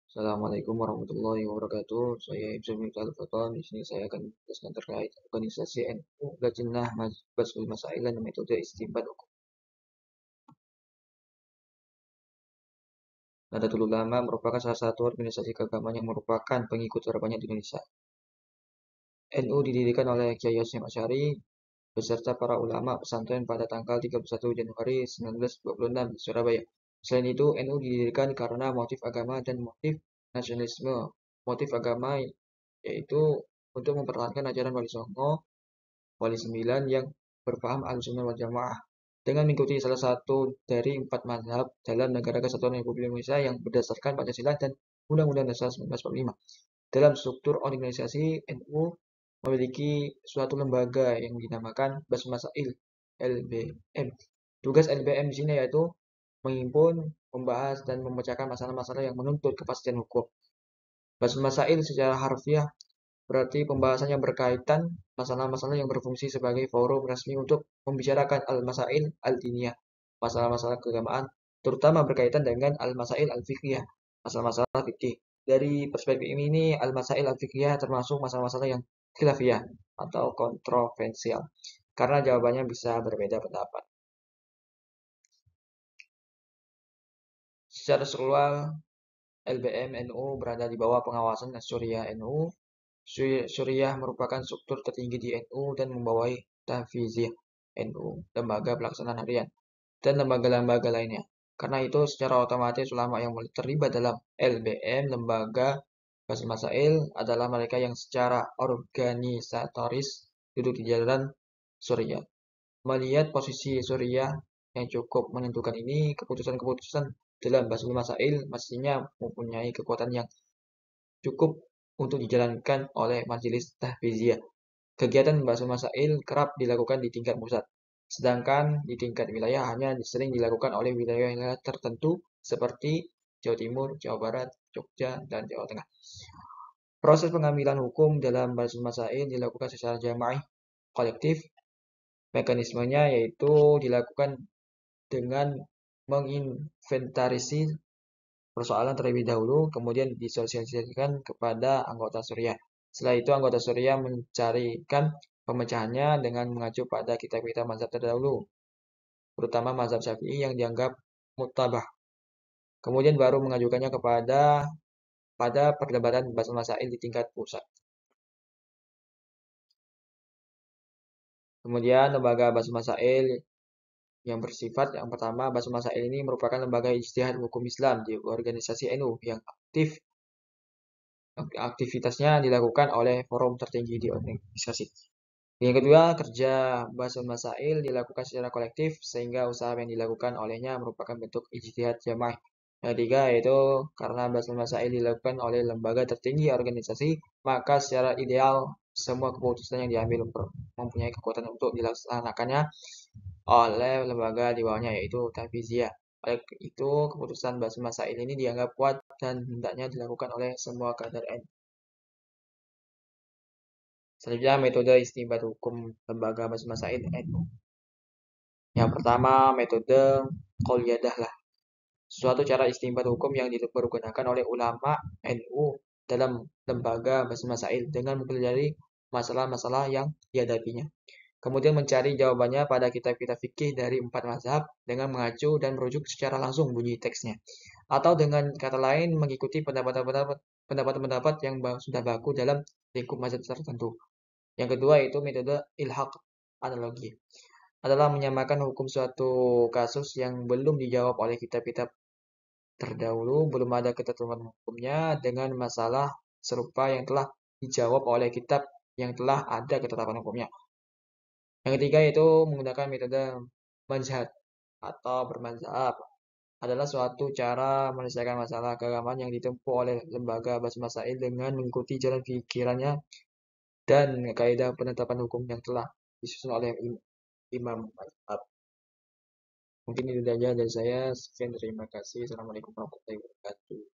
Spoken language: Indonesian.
Assalamualaikum warahmatullahi wabarakatuh. Saya Ibnu Miftahul Faton. Di sini saya akan menjelaskan terkait organisasi NU, Lajnah Mahbasul Masail dan metode istinbat hukum. Nahdlatul Ulama merupakan salah satu organisasi keagamaan yang merupakan pengikut terbanyak di Indonesia. NU didirikan oleh Kyai Hasyim Asy'ari beserta para ulama pesantren pada tanggal 31 Januari 1926 di Surabaya. Selain itu, NU didirikan karena motif agama dan motif nasionalisme. Motif agama yaitu untuk mempertahankan ajaran Wali Songo, Wali Sembilan yang berpaham Ahlussunnah wal Jamaah dengan mengikuti salah satu dari empat mazhab dalam Negara Kesatuan Republik Indonesia yang berdasarkan Pancasila dan Undang-Undang Dasar 1945. Dalam struktur organisasi, NU memiliki suatu lembaga yang dinamakan Basmail Masail (LBM). Tugas LBM di sini yaitu menghimpun, membahas, dan memecahkan masalah-masalah yang menuntut kepastian hukum. Basmail Masail secara harfiah berarti pembahasan yang berkaitan masalah-masalah yang berfungsi sebagai forum resmi untuk membicarakan al-masail al-diniyah, masalah-masalah keagamaan, terutama berkaitan dengan al-masail al-fiqhiyah, masalah-masalah fikih. Dari perspektif ini, al-masail al-fiqhiyah termasuk masalah-masalah yang khilafiyah atau kontroversial, karena jawabannya bisa berbeda pendapat. Secara keseluruhan, LBM NU berada di bawah pengawasan Syuriah NU. Syuriah merupakan struktur tertinggi di NU dan membawahi Tahfidziyah NU, lembaga pelaksanaan harian, dan lembaga-lembaga lainnya. Karena itu, secara otomatis ulama yang terlibat dalam LBM, lembaga Basmail Masail, adalah mereka yang secara organisatoris duduk di jalan Syuriah. Melihat posisi Syuriah yang cukup menentukan ini, keputusan-keputusan dalam Basmail Masail mestinya mempunyai kekuatan yang cukup untuk dijalankan oleh Majelis Tahfidziyah. Kegiatan Basmail Masail kerap dilakukan di tingkat pusat, sedangkan di tingkat wilayah hanya sering dilakukan oleh wilayah-wilayah tertentu seperti Jawa Timur, Jawa Barat, Jogja, dan Jawa Tengah. Proses pengambilan hukum dalam Basmail Masail dilakukan secara jamaah kolektif. Mekanismenya yaitu dilakukan dengan menginventarisir persoalan terlebih dahulu, kemudian disosialisasikan kepada anggota Syuriah. Setelah itu, anggota Syuriah mencarikan pemecahannya dengan mengacu pada kitab-kitab mazhab terdahulu, terutama mazhab Syafi'i yang dianggap mutabah. Kemudian baru mengajukannya pada perdebatan Basmail Masail di tingkat pusat. Kemudian lembaga Basmail Masail yang bersifat yang pertama, Basmail Masail ini merupakan lembaga ijtihad hukum Islam di organisasi NU yang aktivitasnya dilakukan oleh forum tertinggi di organisasi. Yang kedua, kerja Basmail Masail dilakukan secara kolektif sehingga usaha yang dilakukan olehnya merupakan bentuk ijtihad jamaah. Yang ketiga yaitu karena Basmail Masail dilakukan oleh lembaga tertinggi organisasi, maka secara ideal semua keputusan yang diambil mempunyai kekuatan untuk dilaksanakannya oleh lembaga di bawahnya yaitu Tahfidziyah. Oleh itu, keputusan Basmail Masail ini dianggap kuat dan hendaknya dilakukan oleh semua kader NU. Selanjutnya, metode istinbat hukum lembaga Basmail Masail NU. Yang pertama, metode Qolyadah lah. Suatu cara istinbat hukum yang dipergunakan oleh ulama NU dalam lembaga Basmail Masail dengan mempelajari masalah-masalah yang dihadapinya. Kemudian mencari jawabannya pada kitab-kitab fikih dari empat mazhab dengan mengacu dan merujuk secara langsung bunyi teksnya. Atau dengan kata lain mengikuti pendapat-pendapat yang sudah baku dalam lingkup mazhab tertentu. Yang kedua yaitu metode ilhaq analogi. Adalah menyamakan hukum suatu kasus yang belum dijawab oleh kitab-kitab terdahulu, belum ada ketentuan hukumnya dengan masalah serupa yang telah dijawab oleh kitab yang telah ada ketetapan hukumnya. Yang ketiga yaitu menggunakan metode manhaj atau bermazhab. Adalah suatu cara menyelesaikan masalah keagamaan yang ditempuh oleh lembaga Basmail Masail dengan mengikuti jalan pikirannya dan kaidah penetapan hukum yang telah disusun oleh imam mazhab. Mungkin itu saja dari saya. Sekian, terima kasih. Assalamualaikum warahmatullahi wabarakatuh.